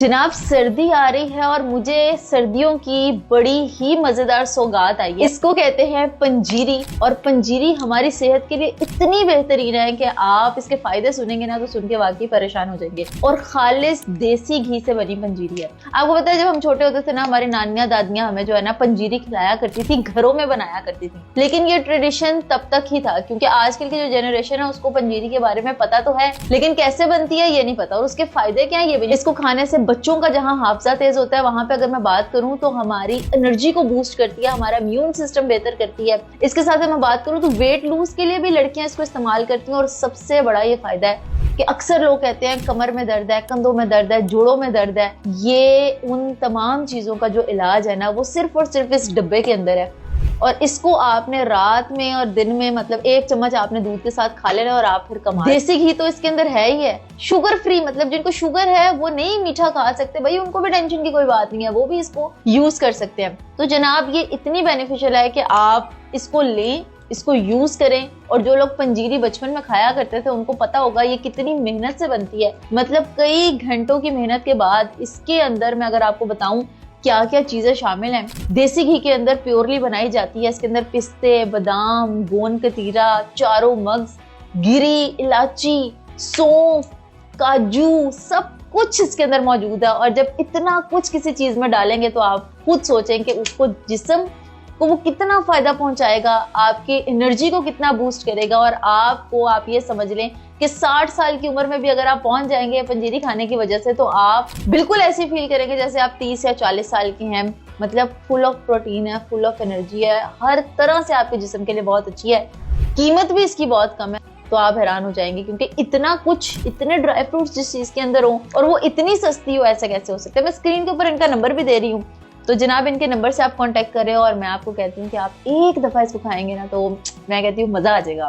जनाब सर्दी आ रही है और मुझे सर्दियों की बड़ी ही मजेदार सौगात आई है। इसको कहते हैं पंजीरी। और पंजीरी हमारी सेहत के लिए इतनी बेहतरीन है कि आप इसके फायदे सुनेंगे ना तो सुन के वाकई परेशान हो जाएंगे। और खालिस देसी घी से बनी पंजीरी है। आपको पता है जब हम छोटे होते थे ना, हमारी नानियां दादियां हमें जो है ना पंजीरी खिलाया करती थी, घरों में बनाया करती थी। लेकिन ये ट्रेडिशन तब तक ही था क्योंकि आजकल की जो जनरेशन है उसको पंजीरी के बारे में पता तो है लेकिन कैसे बनती है ये नहीं पता और उसके फायदे क्या है ये भी। इसको खाने से बच्चों का जहां हाफजा तेज होता है वहां पे अगर मैं बात करूं तो हमारी एनर्जी को बूस्ट करती है, हमारा इम्यून सिस्टम बेहतर करती है। इसके साथ मैं बात करूं तो वेट लूज के लिए भी लड़कियां इसको इस्तेमाल करती हैं। और सबसे बड़ा ये फायदा है कि अक्सर लोग कहते हैं कमर में दर्द है, कंधों में दर्द है, जोड़ों में दर्द है। ये उन तमाम चीजों का जो इलाज है ना वो सिर्फ और सिर्फ इस डब्बे के अंदर है। और इसको आपने रात में और दिन में मतलब 1 चम्मच आपने दूध के साथ खा लेना और आप फिर कमाल। देसी घी तो इसके अंदर है ही है, शुगर फ्री, मतलब जिनको शुगर है वो नहीं मीठा खा सकते भाई, उनको भी टेंशन की कोई बात नहीं है, वो भी इसको यूज कर सकते हैं। तो जनाब ये इतनी बेनिफिशियल है कि आप इसको लें, इसको यूज करें। और जो लोग पंजीरी बचपन में खाया करते थे उनको पता होगा ये कितनी मेहनत से बनती है। मतलब कई घंटों की मेहनत के बाद इसके अंदर मैं अगर आपको बताऊं क्या क्या चीजें शामिल हैं। देसी घी के अंदर प्योरली बनाई जाती है। इसके अंदर पिस्ते, बादाम, गोंद कतीरा, चारों मग्स, गिरी, इलायची, सौंफ, काजू, सब कुछ इसके अंदर मौजूद है। और जब इतना कुछ किसी चीज में डालेंगे तो आप खुद सोचें कि उसको जिस्म को वो कितना फायदा पहुंचाएगा, आपकी एनर्जी को कितना बूस्ट करेगा। और आपको आप ये समझ लें कि 60 साल की उम्र में भी अगर आप पहुंच जाएंगे पंजीरी खाने की वजह से तो आप बिल्कुल ऐसे फील करेंगे जैसे आप 30 या 40 साल के हैं। मतलब फुल ऑफ प्रोटीन है, फुल ऑफ एनर्जी है, हर तरह से आपके जिस्म के लिए बहुत अच्छी है। कीमत भी इसकी बहुत कम है तो आप हैरान हो जाएंगे क्योंकि इतना कुछ, इतने ड्राई फ्रूट्स जिस चीज के अंदर हो और वो इतनी सस्ती हो, ऐसा कैसे हो सकता है। मैं स्क्रीन के ऊपर इनका नंबर भी दे रही हूँ, तो जनाब इनके नंबर से आप कांटेक्ट करें। और मैं आपको कहती हूँ कि आप एक दफा इसको खाएंगे ना तो मैं कहती हूँ मजा आ जाएगा।